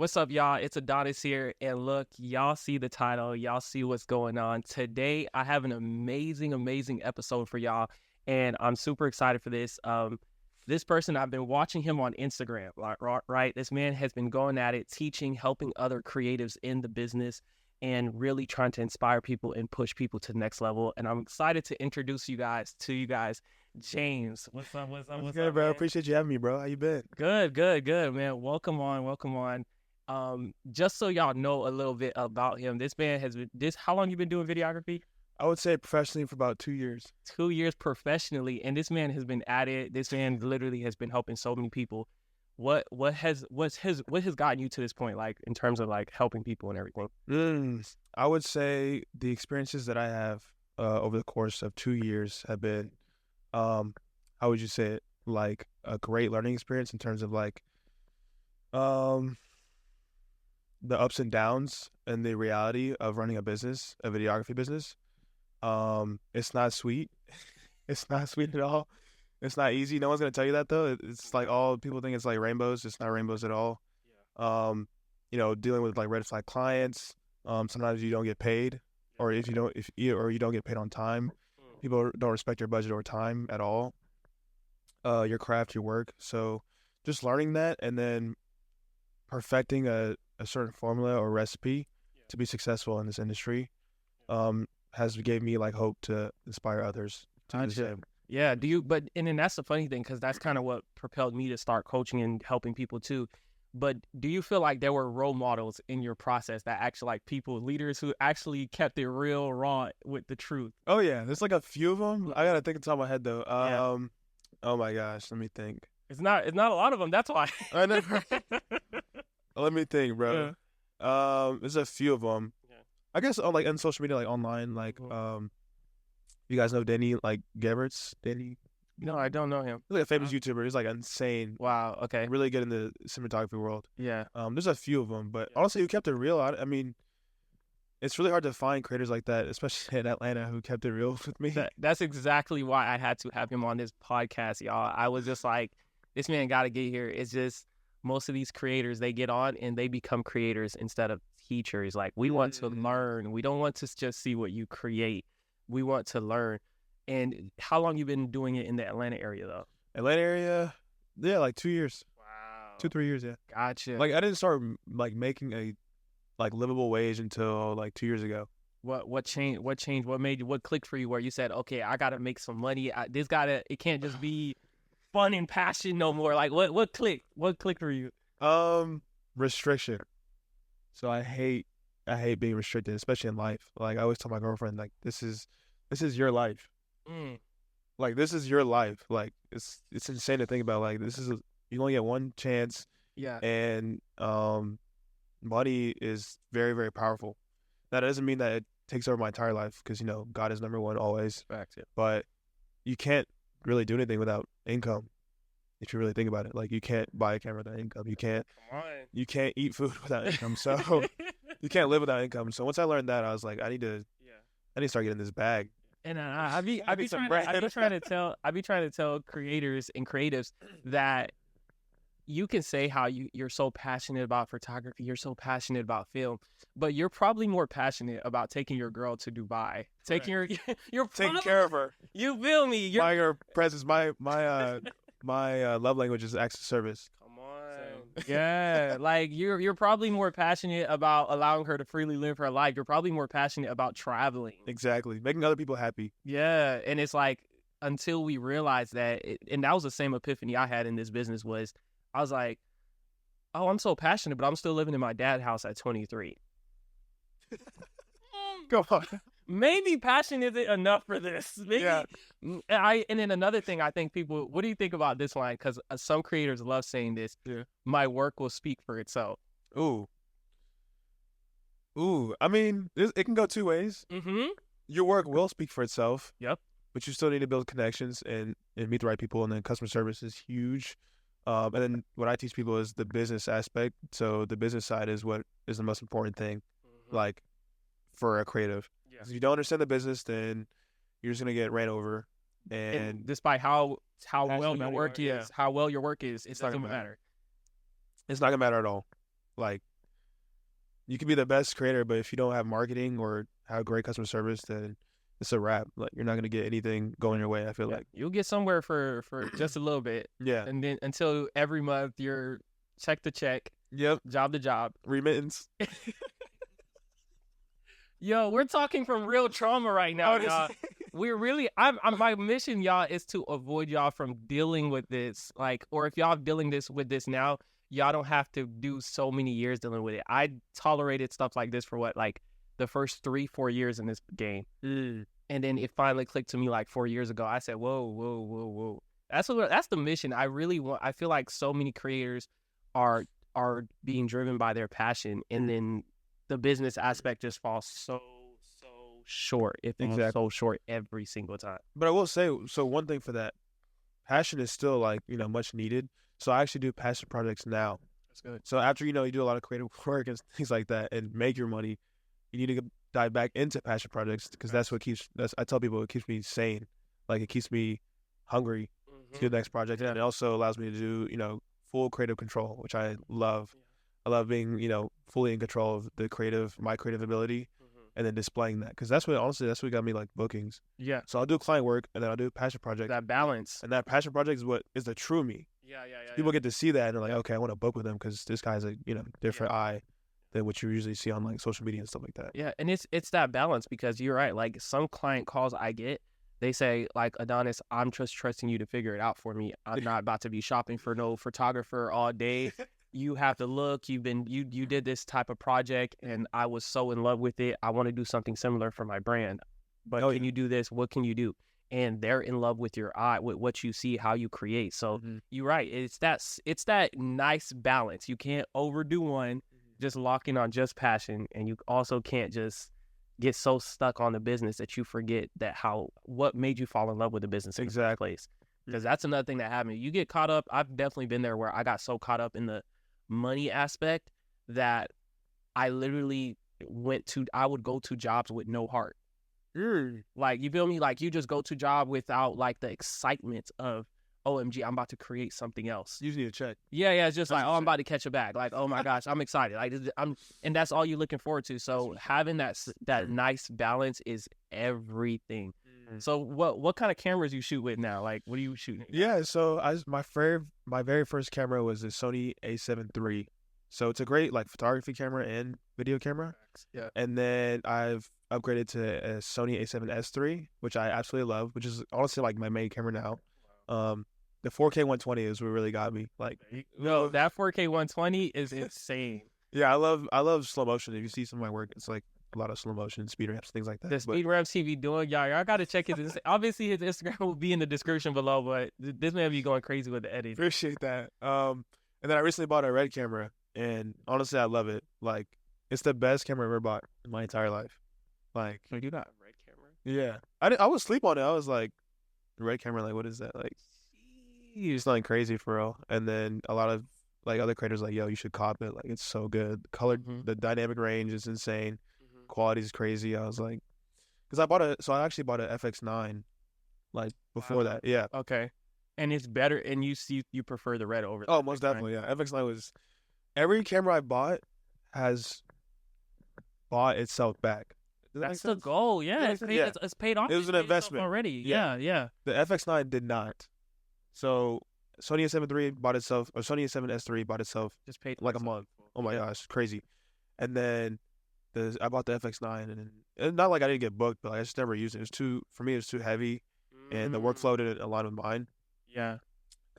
What's up, y'all? It's Adonis here, and look, y'all see the title, y'all see what's going on. Today, I have an amazing episode for y'all, and I'm super excited for this. This person, I've been watching him on Instagram, right? This man has been going at it, teaching, helping other creatives in the business, and really trying to inspire people and push people to the next level. And I'm excited to introduce you guys to James. What's up? What's Good, up, bro. man? Appreciate you having me, bro. How you been? Good, man. Welcome on. Just so y'all know a little bit about him, this man has been how long you been doing videography? I would say professionally for about 2 years. 2 years professionally, and this man has been at it. This man literally has been helping so many people. What has gotten you to this point, like in terms of like helping people and everything? I would say the experiences that I have over the course of 2 years have been, how would you say it? Like a great learning experience in terms of like, the ups and downs and the reality of running a business, a videography business. It's not sweet. It's not sweet at all. It's not easy. No one's gonna tell you that though. It's like all people think it's like rainbows. It's not rainbows at all. Dealing with like red flag clients. Sometimes you don't get paid, or you don't get paid on time. People don't respect your budget or time at all. Your craft, your work. So just learning that and then perfecting a certain formula or recipe to be successful in this industry has gave me like hope to inspire others to do the same. Yeah, and then that's the funny thing, because that's kind of what propelled me to start coaching and helping people too. But do you feel like there were role models in your process that actually, like, leaders who actually kept it real raw with the truth? Oh yeah, there's like a few of them. I gotta think on top of my head though. Yeah. Oh my gosh, let me think. It's not a lot of them. That's why. I never. Let me think, bro. Yeah. There's a few of them. Yeah. I guess on like on social media, like online, like you guys know Danny like Geverts? Danny? No, I don't know him. He's like a famous YouTuber. He's like insane. Wow. Okay. Really good in the cinematography world. Yeah. There's a few of them, but honestly, who kept it real? I mean, it's really hard to find creators like that, especially in Atlanta, who kept it real with me. That's exactly why I had to have him on this podcast, y'all. I was just like, this man got to get here. It's just most of these creators, they get on and they become creators instead of teachers. Like, we want to learn. We don't want to just see what you create. We want to learn. And how long you been doing it in the Atlanta area, though? Atlanta area, yeah, like 2 years. Wow. 2-3 years, yeah. Gotcha. Like I didn't start like making a like livable wage until like 2 years ago. What changed? What clicked for you where you said, okay, I gotta make some money. It can't just be fun and passion no more. Like what clicked? What clicked for you? Restriction. So I hate being restricted, especially in life. Like I always tell my girlfriend, like this is your life. Like this is your life. Like it's insane to think about. Like you only get one chance. Yeah. And money is very, very powerful. That doesn't mean that it takes over my entire life, because God is number one always. Fact, yeah. But you can't really do anything without income. If you really think about it, like you can't buy a camera without income. You can't eat food without income. So you can't live without income. So once I learned that, I was like, I need to start getting this bag. And I be trying to tell creators and creatives that you can say how you're so passionate about photography, you're so passionate about film, but you're probably more passionate about taking your girl to Dubai, taking taking care of her. You feel me? Buying her presents. My love language is acts of service. Come on. Yeah, like you're probably more passionate about allowing her to freely live her life. You're probably more passionate about traveling. Exactly, making other people happy. Yeah, and it's like, until we realized that, and that was the same epiphany I had in this business, was I was like, oh, I'm so passionate, but I'm still living in my dad's house at 23. Go on. Maybe passion isn't enough for this. Maybe. Yeah. And then another thing, I think people, what do you think about this line? Because some creators love saying this. Yeah. My work will speak for itself. Ooh. I mean, it can go two ways. Mm-hmm. Your work will speak for itself. Yep. But you still need to build connections and meet the right people. And then customer service is huge. And then what I teach people is the business aspect. So the business side is what is the most important thing, like for a creative. Yeah. If you don't understand the business, then you're just gonna get ran over. And despite how well your work is, it doesn't matter. It's not gonna matter at all. Like you can be the best creator, but if you don't have marketing or have great customer service, then it's a wrap. Like you're not gonna get anything going your way. I feel like you'll get somewhere for just a little bit, yeah, and then until every month you're check to check, yep, job to job. remittance. Yo, we're talking from real trauma right now, y'all. We're really, I'm my mission, y'all, is to avoid y'all from dealing with this. Like, or if y'all dealing with this now, y'all don't have to do so many years dealing with it. I tolerated stuff like this for what, like the first 3-4 years in this game. And then it finally clicked to me like 4 years ago. I said, whoa. That's the mission. I really want, I feel like so many creators are being driven by their passion, and then the business aspect just falls so short. It falls so short every single time. But I will say, so one thing for that, passion is still like, much needed. So I actually do passion projects now. That's good. So after, you do a lot of creative work and things like that and make your money, you need to dive back into passion projects, because that's what I tell people, it keeps me sane. Like it keeps me hungry to do the next project. And it also allows me to do, full creative control, which I love. I love being, fully in control of my creative ability, and then displaying that. Because that's what got me like bookings. Yeah. So I'll do client work, and then I'll do a passion project. That balance. And that passion project is what is the true me. Yeah. People get to see that, and they're like, okay, I want to book with him because this guy's a, different eye than what you usually see on like social media and stuff like that. Yeah, and it's that balance, because you're right. Like some client calls I get, they say like, Adonis, I'm just trusting you to figure it out for me. I'm not about to be shopping for no photographer all day. You have to look. You did this type of project, and I was so in love with it. I want to do something similar for my brand, but can you do this? What can you do? And they're in love with your eye, with what you see, how you create. So you're right. It's that nice balance. You can't overdo one, just locking on just passion, and you also can't just get so stuck on the business that you forget what made you fall in love with the business in the first place. Because that's another thing that happened. You get caught up. I've definitely been there where I got so caught up in the money aspect that I literally I would go to jobs with no heart. Like, you feel me? Like, you just go to job without like the excitement of, OMG, I'm about to create something else. You need a check. Yeah. It's just like, I'm about to catch a bag. Like, oh my gosh, I'm excited. Like, and that's all you're looking forward to. So having that nice balance is everything. So what kind of cameras you shoot with now? Like, what are you shooting? Yeah, so my very first camera was a Sony A7 III. So it's a great like photography camera and video camera. Yeah. And then I've upgraded to a Sony A7S III, which I absolutely love, which is honestly like my main camera now. The 4K 120 is what really got me. Like, no, that 4K 120 is insane. Yeah, I love slow motion. If you see some of my work, it's like a lot of slow motion, speed ramps, things like that. The speed ramps he be doing, y'all got to check his. Obviously, his Instagram will be in the description below, but this man be going crazy with the edit. Appreciate that. And then I recently bought a red camera, and honestly, I love it. Like, it's the best camera I've ever bought in my entire life. Like, you got a red camera? Yeah, I would sleep on it. I was like, red camera, like, what is that? Like, it's nothing crazy for real. And then a lot of like other creators like, yo, you should cop it. Like, it's so good. The color, the dynamic range is insane. Quality is crazy. I was like, because I actually bought a FX9 like before that. Yeah. Okay. And it's better, and you prefer the red over. Oh, most definitely. Yeah. FX9 was, every camera I bought has bought itself back. That's the goal. Yeah. It's paid off. It was an investment already. Yeah. The FX9 did not. So Sony A7 III bought itself, or Sony A7S III bought itself just paid like a month. Oh my gosh, crazy. And then I bought the FX9, and not like I didn't get booked, but like, I just never used it. For me, it was too heavy, and the workflow didn't align with mine. Yeah.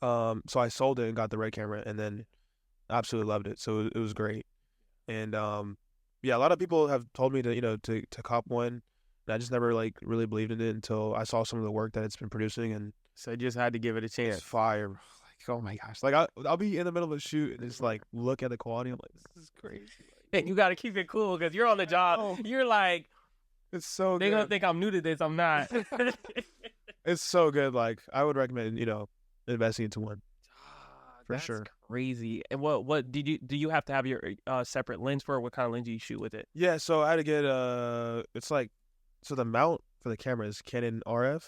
So I sold it and got the red camera, and then absolutely loved it. So it was great. And yeah, a lot of people have told me to to cop one, and I just never like really believed in it until I saw some of the work that it's been producing, and so I just had to give it a chance. It's fire. Like, oh my gosh. Like, I'll be in the middle of a shoot and just like look at the quality. I'm like, this is crazy. And you got to keep it cool because you're on the job. You're like, it's so good. They're going to think I'm new to this. I'm not. It's so good. Like, I would recommend, investing into one. For That's sure. Crazy. And what do you have to have your separate lens for? What kind of lens do you shoot with it? Yeah, so I had to get it's like, so the mount for the camera is Canon RF.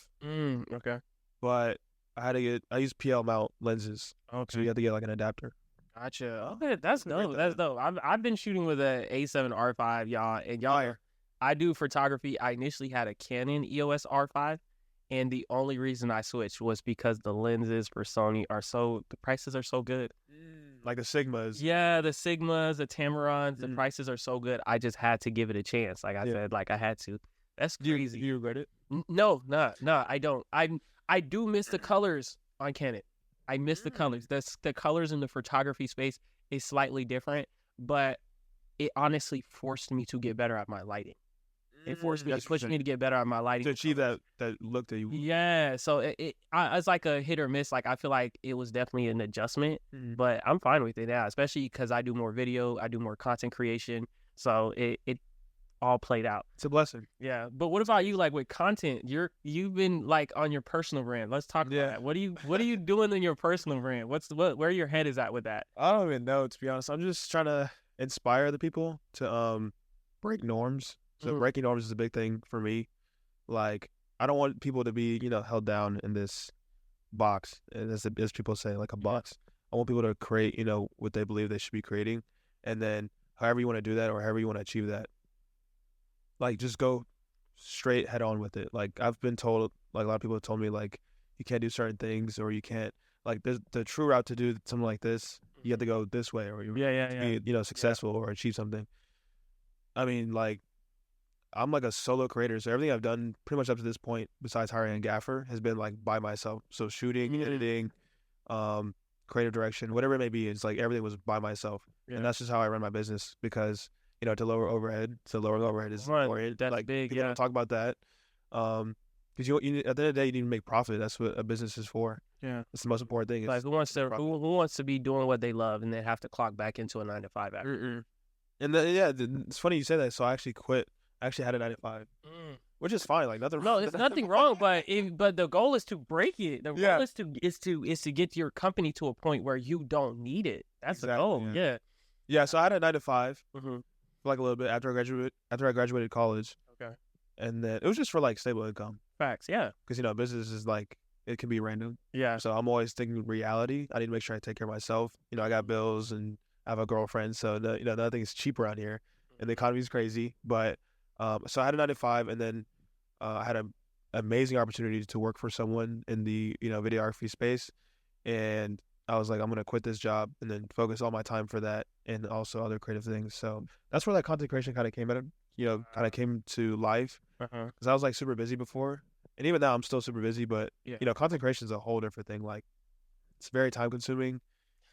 Okay. But I use PL mount lenses. Okay. So you have to get like an adapter. Gotcha. Okay, that's Great dope. That's though. dope. I've been shooting with a A7R5, y'all, and y'all. Fire. I do photography. I initially had a Canon EOS R5, and the only reason I switched was because the lenses for Sony the prices are so good. Like the Sigmas. Yeah, the Sigmas, the Tamarons, the prices are so good. I just had to give it a chance. Like I said, like I had to. That's crazy. Do you regret it? No, I don't. I do miss the colors on Canon. I miss the colors. The colors in the photography space is slightly different, but it honestly forced me to get better at my lighting. It forced me, it pushed me to get better at my lighting. To achieve that look that you... Yeah, so it's like a hit or miss. Like I feel like it was definitely an adjustment, but I'm fine with it now, especially because I do more video, I do more content creation, so it all played out. It's a blessing. Yeah, but what about you? Like with content, you've been like on your personal brand. Let's talk about that. What are you doing in your personal brand? Where your head is at with that? I don't even know, to be honest. I'm just trying to inspire the people to break norms. So breaking norms is a big thing for me. Like, I don't want people to be, held down in this box, as people say, like a box. I want people to create, what they believe they should be creating, and then however you want to do that or however you want to achieve that, like, just go straight head on with it. Like, I've been told, like, a lot of people have told me, like, you can't do certain things, or you can't, like, there's the true route to do something like this. You have to go this way, or you be, successful or achieve something. I mean, like, I'm like a solo creator, so everything I've done pretty much up to this point, besides hiring a gaffer, has been like by myself. So shooting, editing, creative direction, whatever it may be, it's like everything was by myself, and that's just how I run my business. Because to lower overhead, is important. That's like big. People don't talk about that, because you at the end of the day, you need to make profit. That's what a business is for. Yeah, it's the most important thing. Like who wants to be doing what they love and then have to clock back into a 9-to-5 after? And then, it's funny you say that. So I actually quit. I actually had a 9-to-5, which is fine. Like nothing. No, it's nothing wrong. But the goal is to break it. The goal is to get your company to a point where you don't need it. That's the goal. Yeah. So I had a 9-to-5 for like a little bit after I graduated college. Okay. And then it was just for like stable income. Facts. Yeah. Because business is like, it can be random. Yeah. So I'm always thinking reality. I need to make sure I take care of myself. I got bills and I have a girlfriend, so nothing is cheap around here, and the economy is crazy. But so I had a 9-to-5, and then I had an amazing opportunity to work for someone in the videography space, and I was like, I'm gonna quit this job and then focus all my time for that and also other creative things. So that's where that content creation kind of came came to life, because I was like super busy before, and even now I'm still super busy. But content creation is a whole different thing. Like, it's very time consuming,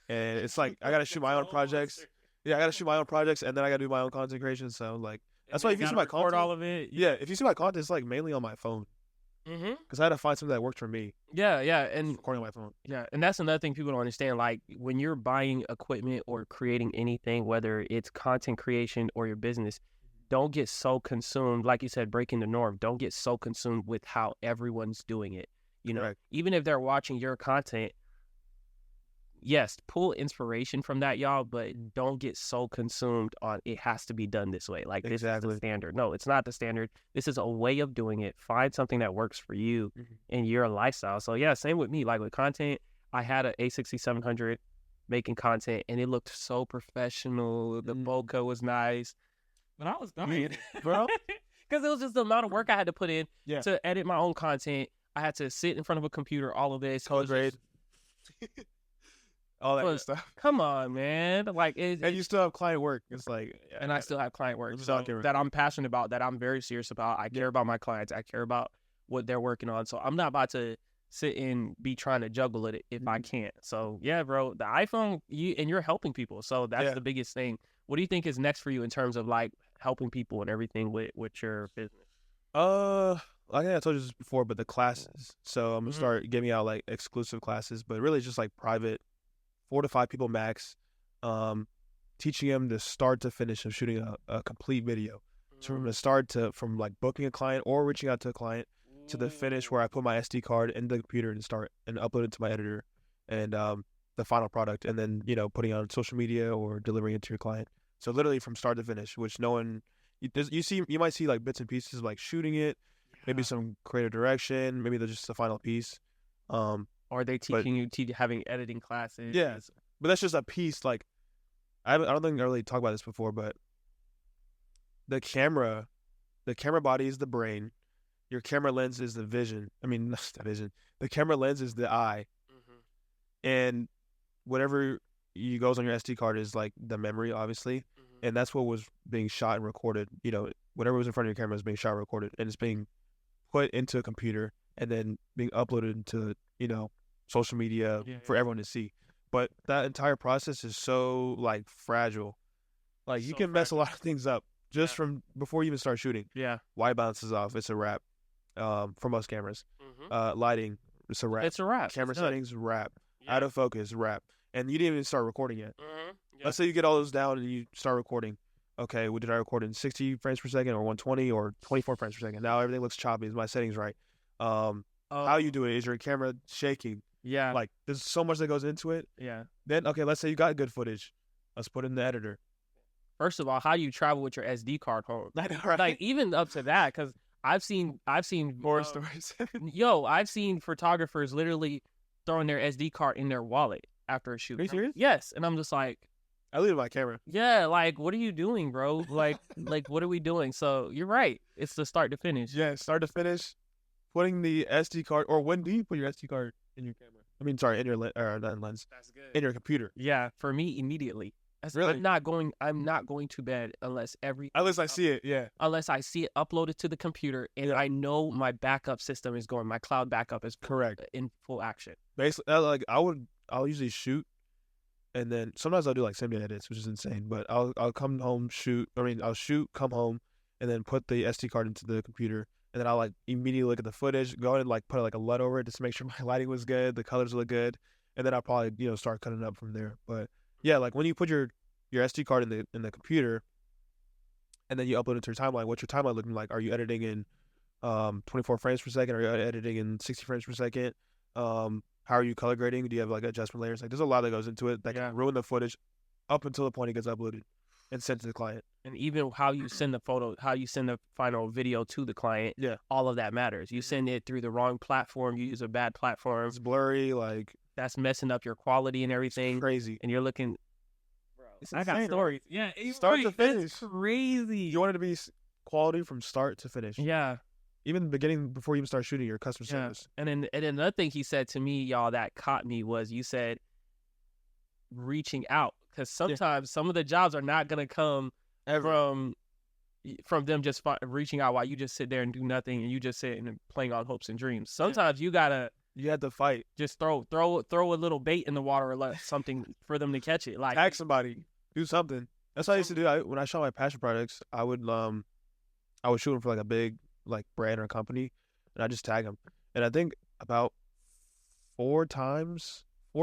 and it's like I gotta shoot my own projects. Yeah, I gotta shoot my own projects, and then I gotta do my own content creation. So like, that's why if you see my content, all of it. Yeah, if you see my content, it's like mainly on my phone. Because I had to find something that worked for me. Yeah, and recording on my phone. Yeah, and that's another thing people don't understand. Like, when you're buying equipment or creating anything, whether it's content creation or your business, don't get so consumed, like you said, breaking the norm. Don't get so consumed with how everyone's doing it. Correct. Even if they're watching your content, yes, pull inspiration from that, y'all, but don't get so consumed on it has to be done this way. Like, this is the standard. No, it's not the standard. This is a way of doing it. Find something that works for you and your lifestyle. So yeah, same with me. Like with content, I had an A6700 making content, and it looked so professional. The bokeh was nice, but I was dying, bro, because it was just the amount of work I had to put in to edit my own content. I had to sit in front of a computer, all of this. Color grade. All that good stuff. Come on, man. Like, and you still have client work. It's like, and I still have client work that I'm passionate about, that I'm very serious about. I care about my clients. I care about what they're working on. So I'm not about to sit and be trying to juggle it if I can't. So yeah, bro, the iPhone, you're helping people. So that's the biggest thing. What do you think is next for you in terms of like helping people and everything with your business? Like I told you this before, but the classes. So I'm gonna start giving out like exclusive classes, but really just like private, 4 to 5 people max, teaching them the start to finish of shooting a complete video. So from the start from like booking a client or reaching out to a client to the finish where I put my SD card in the computer and upload it to my editor and the final product, and then putting it on social media or delivering it to your client. So literally from start to finish, which no one you might see like bits and pieces of like shooting it, maybe some creative direction, maybe there's just the final piece. Are they teaching you having editing classes? Yeah. But that's just a piece. Like I don't think I really talked about this before, but the camera body is the brain. Your camera lens is the vision. I mean, not the vision. The camera lens is the eye, and whatever you goes on your SD card is like the memory, obviously, and that's what was being shot and recorded. You know, whatever was in front of your camera is being shot and recorded, and it's being put into a computer and then being uploaded into, you know, social media for everyone to see. But that entire process is so like fragile. Like you can mess a lot of things up just from before you even start shooting. Yeah. White balance is off. It's a wrap. For most cameras. Lighting, it's a wrap. It's a wrap. Camera settings, wrap. Yeah. Out of focus, wrap. And you didn't even start recording yet. Yeah. Let's say you get all those down and you start recording. Okay, well, did I record in 60 frames per second or 120 or 24 frames per second? Now everything looks choppy. Is my settings right? How you do it? Is your camera shaking? Yeah. Like, there's so much that goes into it. Yeah. Then, okay, let's say you got good footage. Let's put it in the editor. First of all, how do you travel with your SD card home? I know, right? Like, even up to that, because I've seen horror stories. I've seen photographers literally throwing their SD card in their wallet after a shoot. Are you serious? Yes, and I'm just like, I leave my camera. yeah, like, what are you doing, bro? Like, what are we doing? So you're right. It's the start to finish. Yeah, start to finish. Putting the SD card, or when do you put your SD card in your camera? I mean, sorry, in your not in lens. That's good. In your computer. Yeah, for me, immediately. Really? I'm not going to bed unless I see it. Yeah. Unless I see it uploaded to the computer and I know my backup system is going. My cloud backup is correct in full action. Basically, like I'll usually shoot, and then sometimes I'll do like semi edits, which is insane. But I'll come home, I'll shoot, come home, and then put the SD card into the computer, and then I'll like immediately look at the footage, go in and like put like a LUT over it just to make sure my lighting was good, the colors look good, and then I'll probably start cutting it up from there. But yeah, like when you put your SD card in the computer, and then you upload it to your timeline. What's your timeline looking like? Are you editing in 24 frames per second? Are you editing in 60 frames per second? How are you color grading? Do you have like adjustment layers? Like there's a lot that goes into it that can ruin the footage up until the point it gets uploaded and sent to the client. And even how you send the photo, how you send the final video to the client, all of that matters. You send it through the wrong platform, you use a bad platform. It's blurry, like that's messing up your quality and everything. It's crazy. And you're looking, I got stories. Right? Yeah, start to finish. That's crazy. You want it to be quality from start to finish. Yeah. Even the beginning, before you even start shooting your customer service. And then another thing he said to me, y'all, that caught me was you said reaching out. Because sometimes some of the jobs are not going to come from them just reaching out while you just sit there and do nothing and you just sit and playing on hopes and dreams. Sometimes you have to fight. Just throw a little bait in the water or let something for them to catch it. Like tag somebody, do something. That's what I used to do. When I shot my passion projects, I would shoot them for like a big like brand or company, and I just tag them. And I think about 4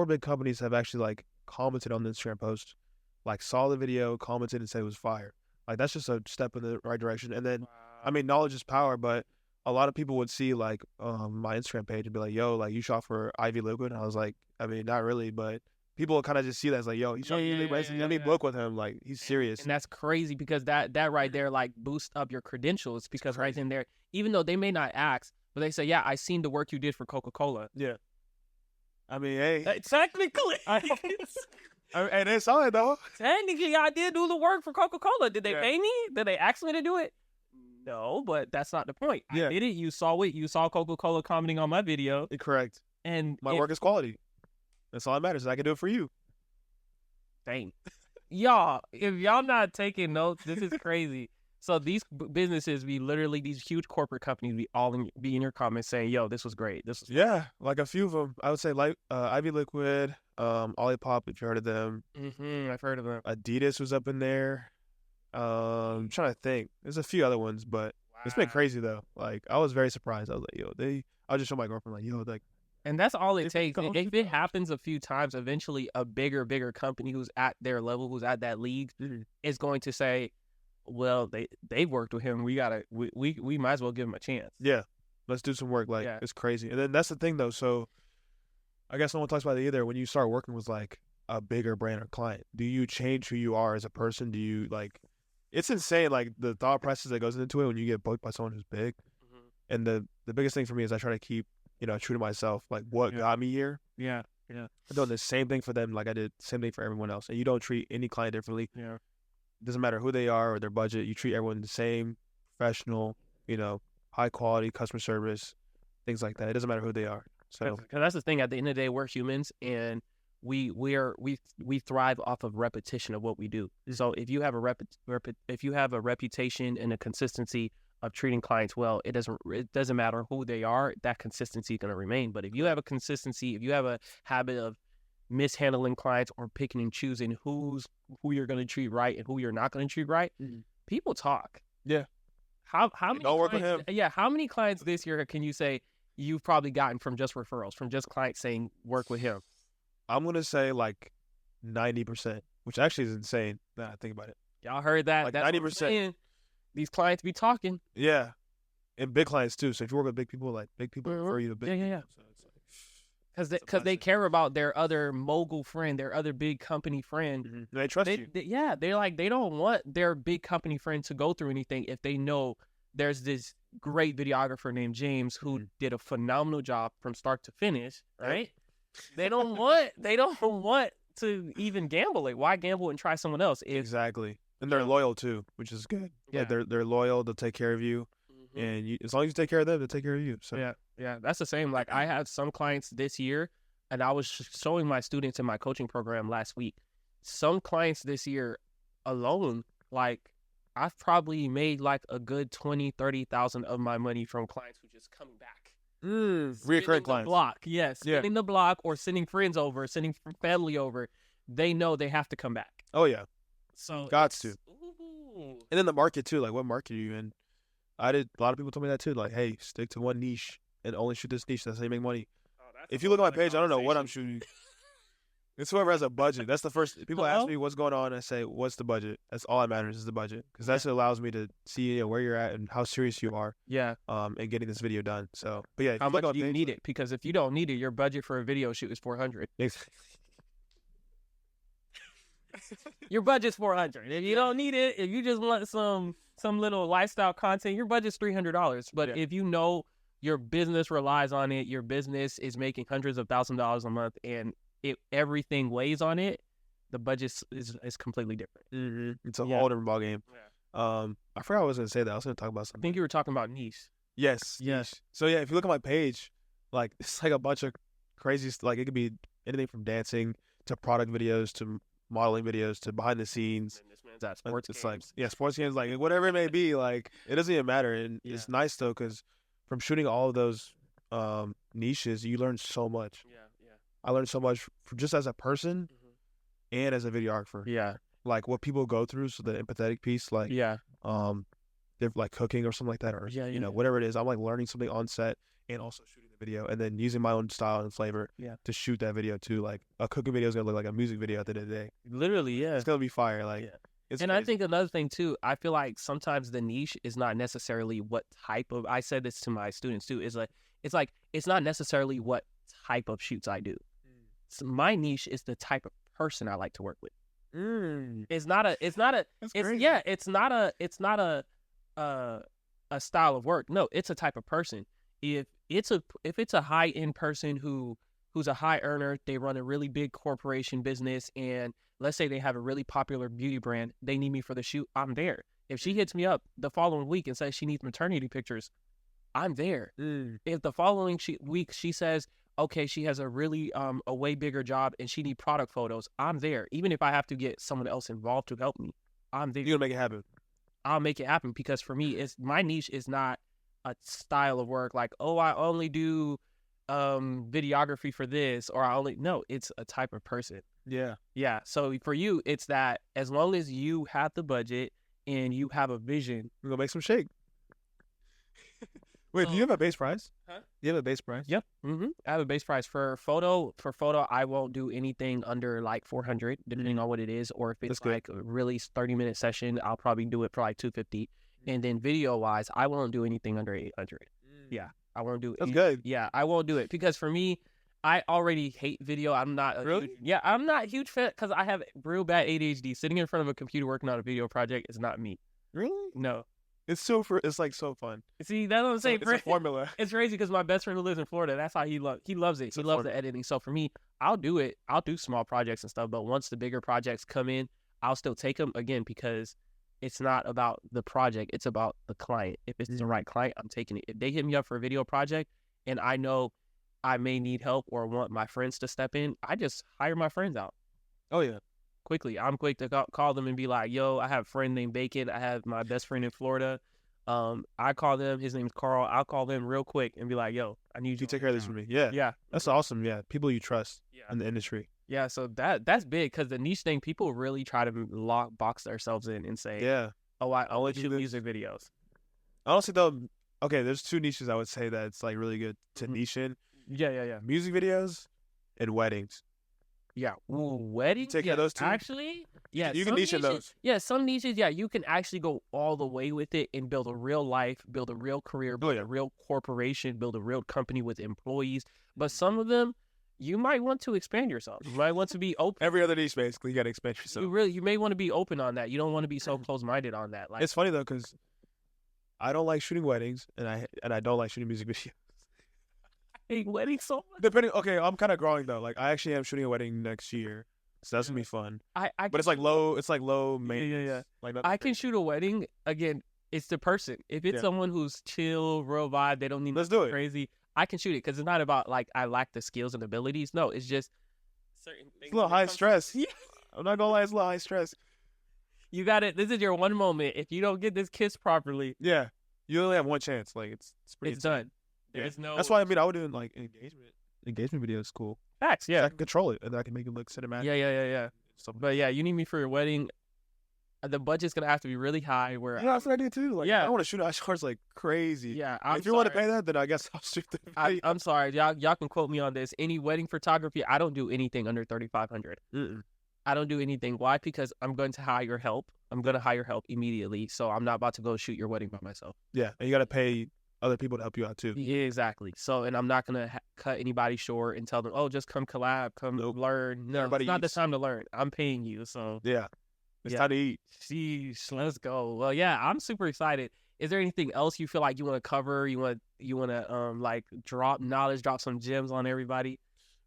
big companies have actually like commented on the Instagram post, like saw the video, commented and said it was fire. Like that's just a step in the right direction. And then I mean, knowledge is power, but a lot of people would see like my Instagram page and be like, yo, like you shot for Ivy Liquid. And I was like, I mean, not really, but people will kind of just see that as like, yo, he shot Ivy Liquid. Let me book with him. Like he's serious. And that's crazy because that right there like boosts up your credentials because right in there, even though they may not ask, but they say, yeah, I seen the work you did for Coca-Cola. Yeah. I mean, hey. Technically. Hey, they saw it though. Technically, I did do the work for Coca-Cola. Did they pay me? Did they ask me to do it? No, but that's not the point. I did it. You saw it. You saw Coca-Cola commenting on my video. Correct. And my work is quality. That's all that matters. I can do it for you. Dang. Y'all, if y'all not taking notes, this is crazy. So these businesses, these huge corporate companies, be in your comments saying, yo, this was great. This was like a few of them. I would say like Ivy Liquid, Olipop, if you heard of them. I've heard of them. Adidas was up in there. I'm trying to think. There's a few other ones, but it's been crazy though. Like I was very surprised. I was like, yo, I'll just show my girlfriend like, yo, like. And that's all it takes. If it happens a few times, eventually a bigger company who's at their level, who's at that league, is going to say, well, they worked with him. We might as well give him a chance. Yeah, let's do some work. Like it's crazy. And then that's the thing though. So I guess no one talks about it either. When you start working with like a bigger brand or client, do you change who you are as a person? Do you like? It's insane. Like the thought process that goes into it when you get booked by someone who's big. And the biggest thing for me is I try to keep true to myself. Like what got me here. Yeah. Yeah. I'm doing the same thing for them like I did same thing for everyone else. And you don't treat any client differently. Yeah. It doesn't matter who they are or their budget. You treat everyone the same, professional, high quality customer service, things like that. It doesn't matter who they are. So Because that's the thing. At the end of the day, we're humans, and we thrive off of repetition of what we do. So if you have a reputation and a consistency of treating clients well, it doesn't matter who they are. That consistency is going to remain. But if you have a consistency, if you have a habit of mishandling clients or picking and choosing who you're going to treat right and who you're not going to treat right, people talk. Yeah. How many don't work with clients, him. Yeah. How many clients this year can you say you've probably gotten from just referrals, from just clients saying work with him? I'm gonna say like 90%, which actually is insane. Now I think about it. Y'all heard that? Like That's what I'm 90%. saying. These clients be talking. Yeah, and big clients too. So if you work with big people, like big people refer you to big people. Yeah. So it's like, Because they care about their other mogul friend, their other big company friend. and they trust you. They're like, they don't want their big company friend to go through anything if they know there's this great videographer named James who did a phenomenal job from start to finish, right? They don't want to even gamble it. Why gamble and try someone else? Exactly. And they're loyal too, which is good. Yeah. Like they're loyal, they'll take care of you. And as long as you take care of them, they'll take care of you. So yeah, that's the same. Like I had some clients this year, and I was showing my students in my coaching program last week. Some clients this year alone, like I've probably made like a good 20,000-30,000 of my money from clients who just coming back. Reoccurring clients. Block, yes, spinning the block or sending friends over, sending family over. They know they have to come back. Oh yeah, so gots to. Ooh. And then the market too. Like what market are you in? A lot of people told me that too. Like, hey, stick to one niche and only shoot this niche. That's how you make money. If you look at my page, I don't know what I'm shooting. It's whoever has a budget. That's the first. People ask me what's going on. I say, what's the budget? That's all that matters is the budget, because that's what allows me to see where you're at and how serious you are. Yeah. And getting this video done. So, but yeah, how much do you need it? Because if you don't need it, your budget for a video shoot is $400. Your budget's $400. If you don't need it, if you just want some little lifestyle content, your budget's $300. But if you know your business relies on it, your business is making hundreds of thousands of dollars a month, and everything weighs on it, the budget is completely different. It's a whole different ballgame. Yeah. I forgot what I was gonna say that. I was gonna talk about something. I think you were talking about niche. Yes. So yeah, if you look at my page, like it's like a bunch of crazy. Like it could be anything from dancing to product videos to modeling videos to behind the scenes. And this man's at sports games. Like sports games, like whatever it may be. Like it doesn't even matter, and it's nice though because from shooting all of those niches, you learn so much. Yeah. I learned so much just as a person and as a videographer. Yeah. Like what people go through, so the empathetic piece, like they're like cooking or something like that, or whatever it is. I'm like learning something on set and also shooting the video, and then using my own style and flavor to shoot that video too. Like a cooking video is gonna look like a music video at the end of the day. Literally, yeah. It's gonna be fire. Like, it's and crazy. I think another thing too, I feel like sometimes the niche is not necessarily what type of. I said this to my students too. It's not necessarily what type of shoots I do. So my niche is the type of person I like to work with. It's not a style of work. No, it's a type of person. If it's a high end person who's a high earner, they run a really big corporation business, and let's say they have a really popular beauty brand, they need me for the shoot, I'm there. If she hits me up the following week and says she needs maternity pictures, I'm there. If the following week she says, okay, she has a really a way bigger job and she need product photos, I'm there. Even if I have to get someone else involved to help me, I'm there. You're gonna make it happen. I'll make it happen, because for me, my niche is not a style of work like, oh, I only do videography for this, or no, it's a type of person. Yeah. So for you, it's that as long as you have the budget and you have a vision, we're gonna make some shake. Wait, do you have a base price? Huh? Do you have a base price? Yep. I have a base price for photo. For photo, I won't do anything under like $400, depending on what it is. Or if it's like a really 30-minute session, I'll probably do it for like $250. And then video wise, I won't do anything under $800. Yeah, I won't do it. That's good. Yeah, I won't do it, because for me, I already hate video. I'm not I'm not a huge fan, because I have real bad ADHD. Sitting in front of a computer working on a video project is not me. Really? No. It's like so fun. See, that's what I'm saying. It's a formula. It's crazy because my best friend who lives in Florida, that's how he loves it. He loves the editing. So for me, I'll do it. I'll do small projects and stuff. But once the bigger projects come in, I'll still take them again because it's not about the project. It's about the client. If it's the right client, I'm taking it. If they hit me up for a video project and I know I may need help or want my friends to step in, I just hire my friends out. Oh yeah. Quickly. I'm quick to call them and be like, yo, I have a friend named Bacon. I have my best friend in Florida. I call them. His name's Carl. I'll call them real quick and be like, yo, I need you to take care of this for me. Yeah. Yeah. That's awesome. Yeah. People you trust in the industry. Yeah. So that's big because the niche thing, people really try to box themselves in and say, yeah, oh, I only shoot music videos. Honestly, though, okay, there's two niches I would say that it's like really good to niche in. Yeah. Music videos and weddings. Yeah. Ooh, weddings? Take care of those two? Actually, yeah. You can niche in those. Yeah, some niches, yeah, you can actually go all the way with it and build a real life, build a real career, build a real corporation, build a real company with employees. But some of them, you might want to expand yourself. You might want to be open. Every other niche, basically, you got to expand yourself. You may want to be open on that. You don't want to be so close-minded on that. Like, it's funny, though, because I don't like shooting weddings, and I don't like shooting music videos. I hate weddings so much. Okay, I'm kind of growing though. Like I actually am shooting a wedding next year, so that's gonna be fun. But it's like low maintenance. Yeah. Like I can shoot a wedding. Again, it's the person. If it's someone who's chill, real vibe, they don't need Let's do it. Crazy. I can shoot it because it's not about like I lack the skills and abilities. No, it's just certain things. It's a little high stress. Yeah. I'm not gonna lie, it's a little high stress. You got it. This is your one moment. If you don't get this kiss properly, yeah, you only have one chance. Like it's done. There's no. That's why I would do like engagement videos. Cool. Facts. Yeah. I can control it and I can make it look cinematic. Yeah. But yeah, you need me for your wedding. The budget's gonna have to be really high. Where that's what I do too. Like, I want to shoot outdoors like crazy. Yeah, if you want to pay that, then I guess I'll shoot the video. I'm sorry, y'all can quote me on this. Any wedding photography, I don't do anything under $3,500. I don't do anything. Why? Because I'm going to hire help. I'm gonna hire help immediately. So I'm not about to go shoot your wedding by myself. Yeah, and you got to pay other people to help you out too. Yeah, exactly. So, and I'm not gonna cut anybody short and tell them, "Oh, just come collab, come learn." No, it's not the time to learn. I'm paying you, so yeah, it's time to eat. Sheesh, let's go. Well, yeah, I'm super excited. Is there anything else you feel like you want to cover? You want to like drop knowledge, drop some gems on everybody?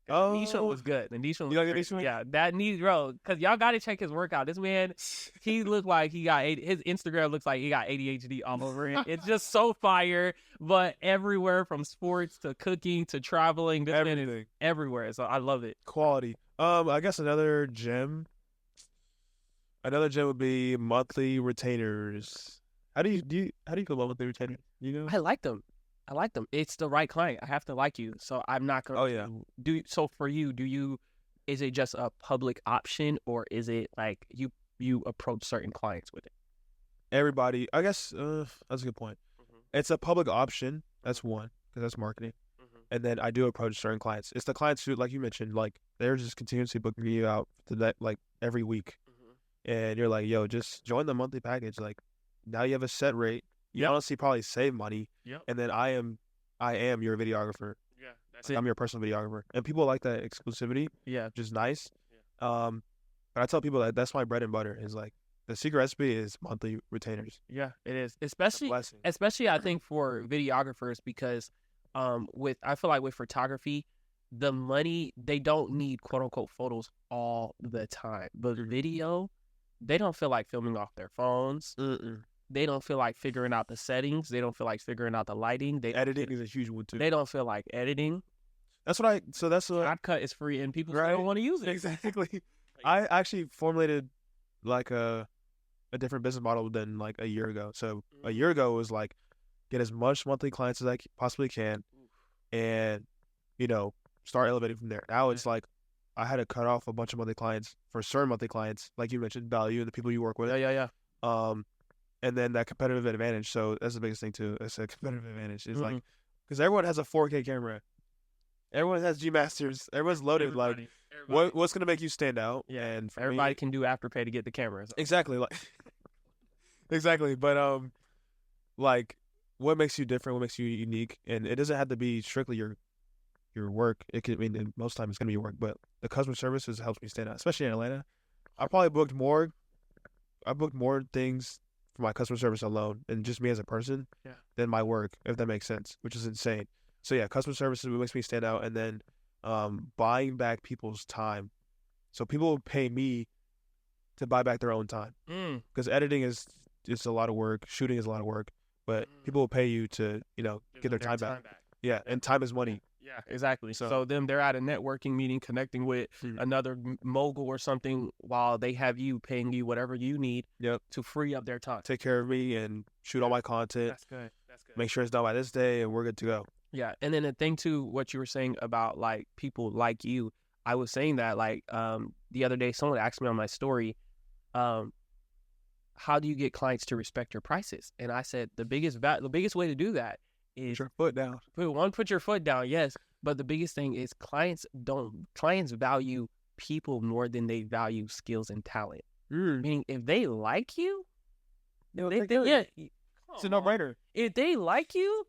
The niche one was good. The niche one was like the niche one? Yeah, that niche, bro. Because y'all got to check his workout. This man, he looked like he got his Instagram looks like he got ADHD all over it. It's just so fire, but everywhere from sports to cooking to traveling, this man is everywhere. So I love it. Quality. I guess another gem would be monthly retainers. How do you feel about monthly retainers? You know, I like them. It's the right client. I have to like you. So I'm not going to so for you, is it just a public option or is it like you approach certain clients with it? Everybody, I guess, that's a good point. It's a public option. That's one, because that's marketing. And then I do approach certain clients. It's the clients who, like you mentioned, like they're just continuously booking you out to that, like every week. And you're like, yo, just join the monthly package. Like now you have a set rate. You honestly probably save money. And then I am your videographer. Yeah, that's it. I'm your personal videographer. And people like that exclusivity. Yeah. Which is nice. Yeah. But I tell people that that's my bread and butter is like the secret recipe is monthly retainers. Yeah, it is. Especially I think for videographers because I feel like with photography, the money, they don't need quote unquote photos all the time. But video, they don't feel like filming off their phones. They don't feel like figuring out the settings. They don't feel like figuring out the lighting. Editing is a huge one too. They don't feel like editing. That's what CapCut is free and people still don't want to use it. Exactly. I actually formulated like a different business model than like a year ago. So a year ago it was like get as much monthly clients as I possibly can, and start elevating from there. Now it's like I had to cut off a bunch of monthly clients for certain monthly clients, like you mentioned, value and the people you work with. Yeah. And then that competitive advantage. So that's the biggest thing too. It's a competitive advantage. It's like, because everyone has a 4K camera. Everyone has G Masters. Everyone's loaded. Everybody. What's going to make you stand out? Yeah. And everybody can do Afterpay to get the cameras. Exactly. Exactly. But, like what makes you different? What makes you unique? And it doesn't have to be strictly your work. It could mean most times it's going to be your work, but the customer services helps me stand out, especially in Atlanta. I booked more things for my customer service alone and just me as a person than my work, if that makes sense, which is insane. So yeah, customer service is what makes me stand out, and then buying back people's time. So people pay me to buy back their own time because editing is a lot of work, shooting is a lot of work, but people will pay you to get their time back. Yeah, and time is money. Yeah, exactly. So them, they're at a networking meeting, connecting with another mogul or something, while they have you paying you whatever you need to free up their time. Take care of me and shoot all my content. That's good. That's good. Make sure it's done by this day, and we're good to go. Yeah, and then the thing too, what you were saying about like people like you, I was saying that like the other day someone asked me on my story, how do you get clients to respect your prices? And I said the biggest way to do that is put your foot down. Put your foot down, yes. But the biggest thing is clients value people more than they value skills and talent. Meaning, if they like you, it's a no-brainer. If they like you,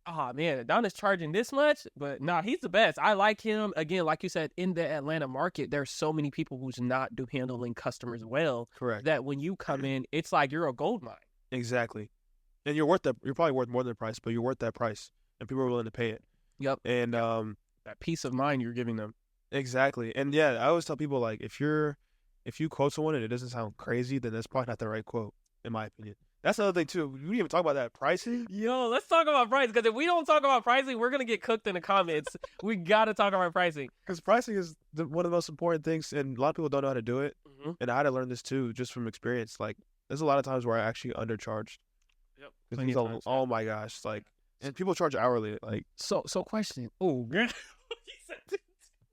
oh man, Don is charging this much, but nah, he's the best. I like him. Again, like you said, in the Atlanta market, there's so many people who's not handling customers well. Correct. That when you come in, it's like you're a gold mine. Exactly. And you're probably worth more than the price, but you're worth that price, and people are willing to pay it. Yep. And that peace of mind you're giving them. Exactly. And yeah, I always tell people, like, if you quote someone and it doesn't sound crazy, then that's probably not the right quote, in my opinion. That's the other thing too. We didn't even talk about that pricing. Yo, let's talk about pricing, because if we don't talk about pricing, we're gonna get cooked in the comments. We gotta talk about pricing, because pricing is one of the most important things, and a lot of people don't know how to do it. And I had to learn this too, just from experience. Like, there's a lot of times where I actually undercharged. Yep. Oh my gosh, like, and people charge hourly. Like, so question. Oh,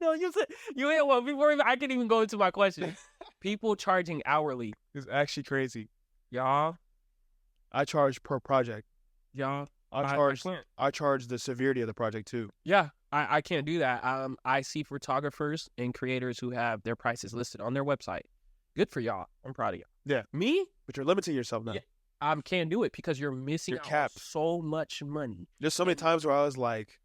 no, you said you ain't. Well, before I can even go into my question, people charging hourly is actually crazy, y'all. I charge per project. Y'all, I charge the severity of the project too. Yeah, I can't do that. I see photographers and creators who have their prices listed on their website. Good for y'all. I'm proud of y'all. Yeah. Me? But you're limiting yourself now. Yeah. I can't do it because you're missing out so much money. There's so many times where I was like,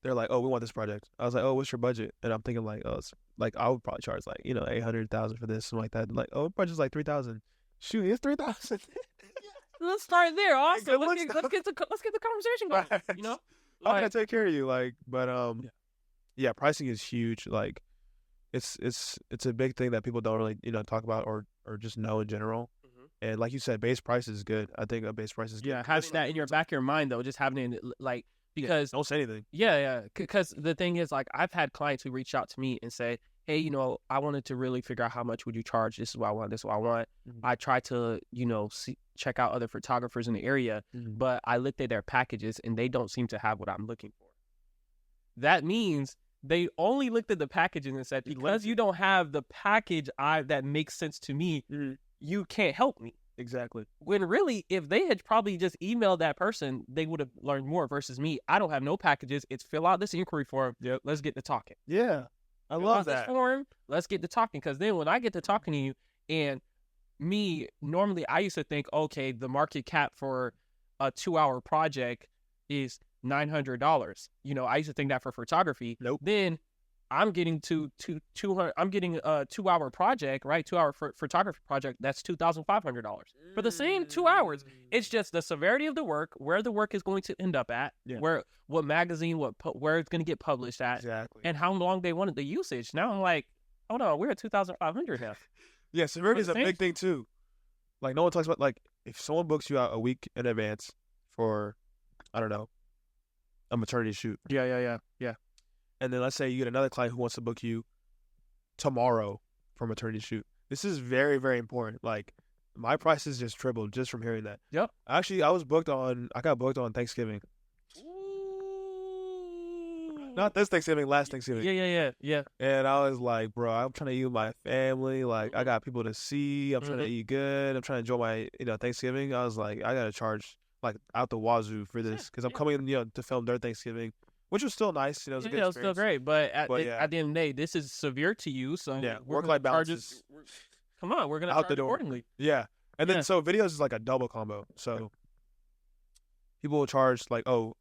they're like, oh, we want this project. I was like, oh, what's your budget? And I'm thinking like, oh, it's like, I would probably charge like, $800,000 for this, something like that. Like, oh, budget's like $3,000. Shoot, it's $3,000. Let's start there. Awesome. Let's get the conversation going. You know, I'm gonna take care of you. Like, but yeah, pricing is huge. Like, it's a big thing that people don't really talk about or just know in general. And like you said, base price is good. I think a base price is good. Yeah, having that in your back of your mind though, just having it like, because don't say anything. Yeah. Because the thing is, like, I've had clients who reach out to me and say, hey, I wanted to really figure out how much would you charge. This is what I want. This is what I want. I try to, check out other photographers in the area, but I looked at their packages and they don't seem to have what I'm looking for. That means they only looked at the packages and said, because you don't have the package that makes sense to me, you can't help me. Exactly. When really, if they had probably just emailed that person, they would have learned more versus me. I don't have no packages. It's fill out this inquiry form. Yep. Let's get to talking. Yeah. I love that. This form, let's get to talking. Because then when I get to talking to you, and me, normally I used to think, okay, the market cap for a 2-hour project is $900. I used to think that for photography. Nope. Then I'm getting to 200. I'm getting a 2-hour project, right? 2-hour photography project. That's $2,500 for the same 2 hours. It's just the severity of the work, where the work is going to end up at, what magazine, where it's going to get published at, exactly, and how long they wanted the usage. Now I'm like, hold on, we're at $2,500 now. Yeah, severity is a big thing too. Like, no one talks about, like, if someone books you out a week in advance for, I don't know, a maternity shoot. Yeah. And then let's say you get another client who wants to book you tomorrow for a maternity shoot. This is very, very important. Like, my prices just tripled just from hearing that. Yep. Actually, I got booked on Thanksgiving. Not this Thanksgiving, last Thanksgiving. Yeah. And I was like, bro, I'm trying to eat with my family. Like, I got people to see. I'm trying to eat good. I'm trying to enjoy my, Thanksgiving. I was like, I got to charge, like, out the wazoo for this. Because I'm coming, to film their Thanksgiving. Which was still nice, it was a good experience. It was still great, but at the end of the day, this is severe to you, so work-life balance. Come on, we're gonna charge accordingly. Yeah, and then so videos is like a double combo. So people will charge like, oh,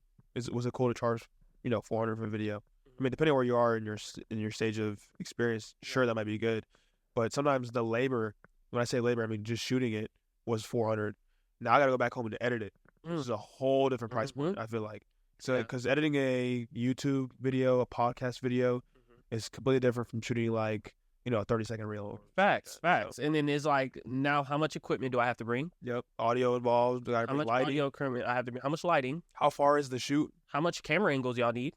was it cool to charge, $400 for a video? I mean, depending on where you are in your stage of experience, sure, that might be good, but sometimes the labor. When I say labor, I mean just shooting it was $400. Now I gotta go back home and edit it. This is a whole different price point. I feel like because editing a YouTube video, a podcast video, is completely different from shooting like a 30-second reel. Facts. And then it's like, now how much equipment do I have to bring? Yep, audio involved. How much lighting. audio equipment I have to bring? How much lighting? How far is the shoot? How much camera angles y'all need?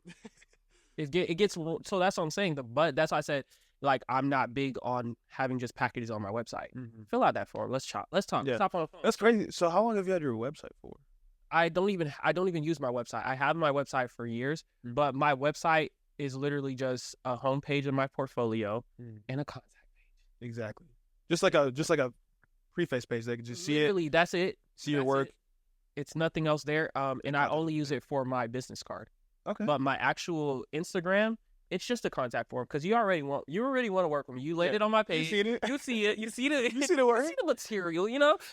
It gets so that's what I'm saying. But that's why I said, like, I'm not big on having just packages on my website. Fill out that form. Let's talk. Let's talk on the phone. That's crazy. So how long have you had your website for? I don't even use my website. I have my website for years, but my website is literally just a homepage of my portfolio and a contact page. Exactly. Just like a preface page. They can just see literally, that's it. See your work. It's nothing else there. And I only use it for my business card. Okay. But my actual Instagram, it's just a contact form because you already want to work with me. You laid it on my page. You seen it. You see it. You see the you see the work. You see the material.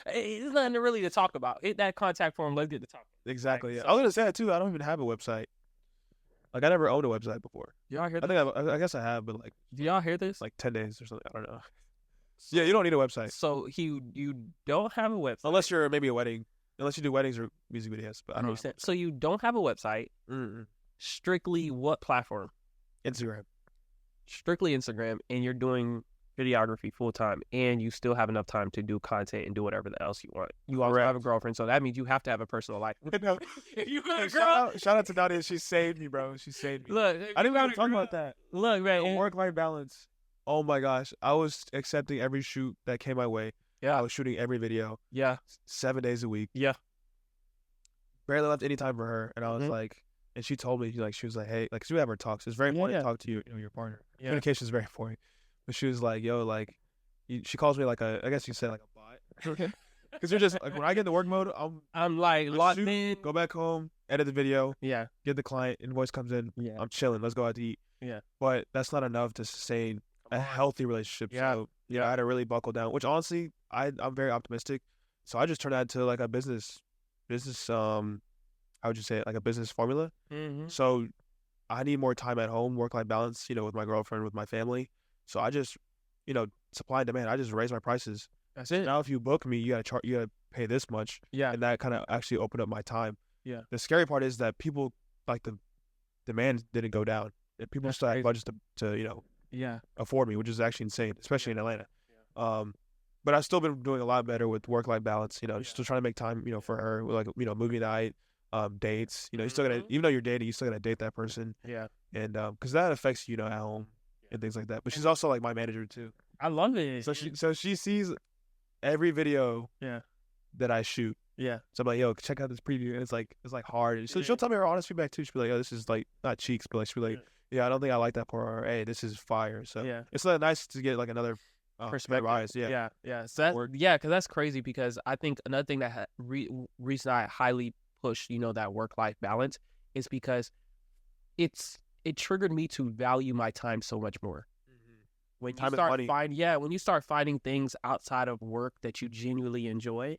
It's nothing really to talk about. Hit that contact form. Let's get to talk. Exactly. I was gonna say that too. I don't even have a website. Like I never owned a website before. Y'all hear this? I guess I have, but like. Do y'all hear this? Like 10 days or something. I don't know. Yeah, you don't need a website. So you don't have a website unless you're maybe a wedding. Unless you do weddings or music videos, but I don't understand. So you don't have a website. Strictly what platform? Instagram. Strictly Instagram, and you're doing videography full time, and you still have enough time to do content and do whatever else you want. You also have a girlfriend, so that means you have to have a personal life. If you got a girl, shout out to Nadia. She saved me, bro. She saved me. Look, I didn't even talk about that. Look, man, work-life balance. Oh my gosh, I was accepting every shoot that came my way. Yeah, I was shooting every video. Yeah, 7 days a week. Yeah, barely left any time for her, and I was like. And she told me, she was like, hey, like, 'cause we have our talks. It's very important to talk to your partner. Yeah. Communication is very important. But she was like, yo, like, she calls me like I guess you said like a bot. Because you're just, like, when I get in the work mode, I'm like, locked in. Go back home, edit the video. Yeah. Get the client, invoice comes in. Yeah. I'm chilling. Let's go out to eat. Yeah. But that's not enough to sustain a healthy relationship. Yeah. So, I had to really buckle down, which honestly, I'm very optimistic. So I just turned that into like a business, how would you say it? Like a business formula. So I need more time at home, work-life balance, with my girlfriend, with my family. So I just, supply and demand. I just raise my prices. That's it. Now, if you book me, you gotta pay this much. Yeah. And that kind of actually opened up my time. Yeah. The scary part is that people, like, the demand didn't go down. People still had budgets to afford me, which is actually insane, especially in Atlanta. Yeah. But I've still been doing a lot better with work-life balance. Still trying to make time, for her, like, movie night. Dates, you still gotta, even though you're dating, you still gotta date that person. Yeah. And because that affects at home and things like that. But she's also like my manager too. I love it. So she sees every video that I shoot. Yeah. So I'm like, yo, check out this preview, and it's like hard. And she'll tell me her honest feedback too. She'll be like, yo, this is like not cheeks, but like she'll be like, yeah, I don't think I like that part. Or hey, this is fire. So it's nice to get like another perspective. Eyes. Yeah. So because that's crazy. Because I think another thing that reason I highly push that work-life balance is because it triggered me to value my time so much more. When you start finding things outside of work that you genuinely enjoy.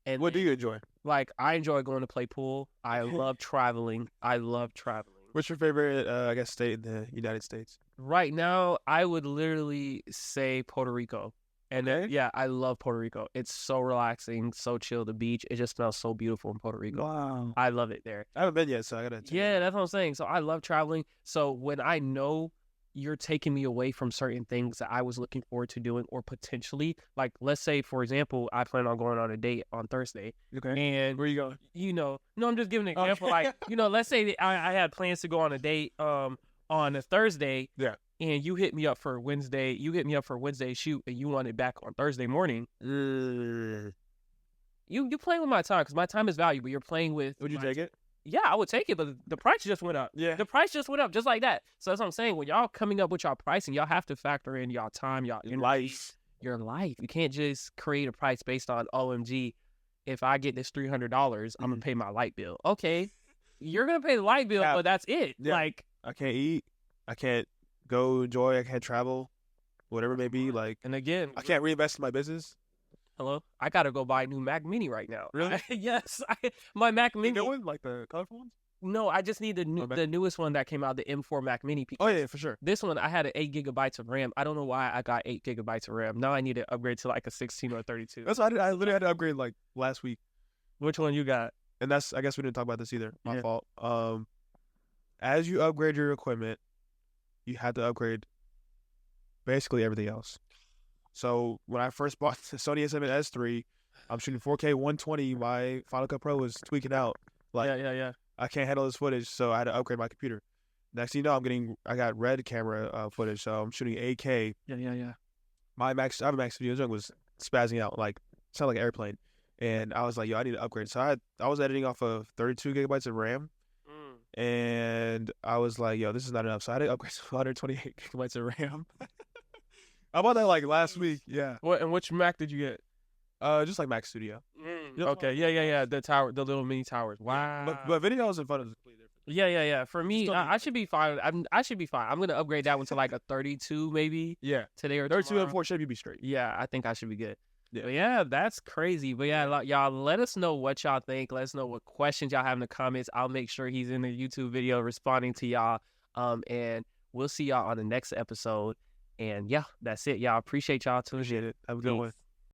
And what do you enjoy? Like, I enjoy going to play pool. I love traveling. What's your favorite state in the United States? Right now I would literally say Puerto Rico. And I love Puerto Rico. It's so relaxing, so chill. The beach, it just smells so beautiful in Puerto Rico. Wow. I love it there. I haven't been yet, so I gotta. Yeah, that's what I'm saying. So I love traveling. So when I know you're taking me away from certain things that I was looking forward to doing, or potentially, like, let's say, for example, I plan on going on a date on Thursday. Okay. And where you going? No, I'm just giving an example. Like, let's say that I had plans to go on a date on a Thursday. Yeah. And you hit me up for Wednesday. You hit me up for Wednesday shoot, and you want it back on Thursday morning. You playing with my time because my time is valuable. You're playing with. Would you take it? Yeah, I would take it, but the price just went up. Yeah, the price just went up just like that. So that's what I'm saying. When y'all coming up with y'all pricing, y'all have to factor in y'all time, y'all life. Your life. You can't just create a price based on OMG. If I get this $300, I'm gonna pay my light bill. Okay, you're gonna pay the light bill, but that's it. Yeah. Like, I can't eat. I can't go enjoy. I can't travel, whatever it may be. Like, and again, I can't reinvest in my business. Hello, I gotta go buy a new Mac Mini right now. Really? Yes, my Mac Mini. The new one, like the colorful ones? No, I just need the newest one that came out, the M4 Mac Mini. Oh yeah, for sure. This one, I had an 8 gigabytes of RAM. I don't know why I got 8 gigabytes of RAM. Now I need to upgrade to like a 16 or 32. That's what I did. I literally had to upgrade like last week. Which one you got? And that's, I guess we didn't talk about this either. My Yeah. fault. As you upgrade your equipment, you have to upgrade basically everything else. So when I first bought the Sony A7S III, I'm shooting 4K 120. My Final Cut Pro was tweaking out. Like, Yeah. I can't handle this footage, so I had to upgrade my computer. Next thing you know, I got red camera footage, so I'm shooting 8K. Yeah. My Max, I have a Max Studio Young was spazzing out, like sounded like an airplane, and I was like, yo, I need to upgrade. So I was editing off of 32 gigabytes of RAM, and I was like, yo, this is not enough. So I had to upgrade to 128 gigabytes of RAM. I bought that like last week. Yeah. What and which Mac did you get? Just like Max Studio. Okay, yeah. The little mini towers. Wow. But videos and photos is completely different. Yeah. For me, I should be fine. I should be fine. I'm gonna upgrade that one to like a 32 maybe. Yeah. Today or 32 tomorrow. and 4 should be straight. Yeah, I think I should be good. Yeah. But yeah, that's crazy. But yeah, like, y'all let us know what y'all think. Let us know what questions y'all have in the comments. I'll make sure he's in the YouTube video responding to y'all. And we'll see y'all on the next episode. And yeah, that's it. Y'all appreciate y'all tuning in. Appreciate it. Have a good one.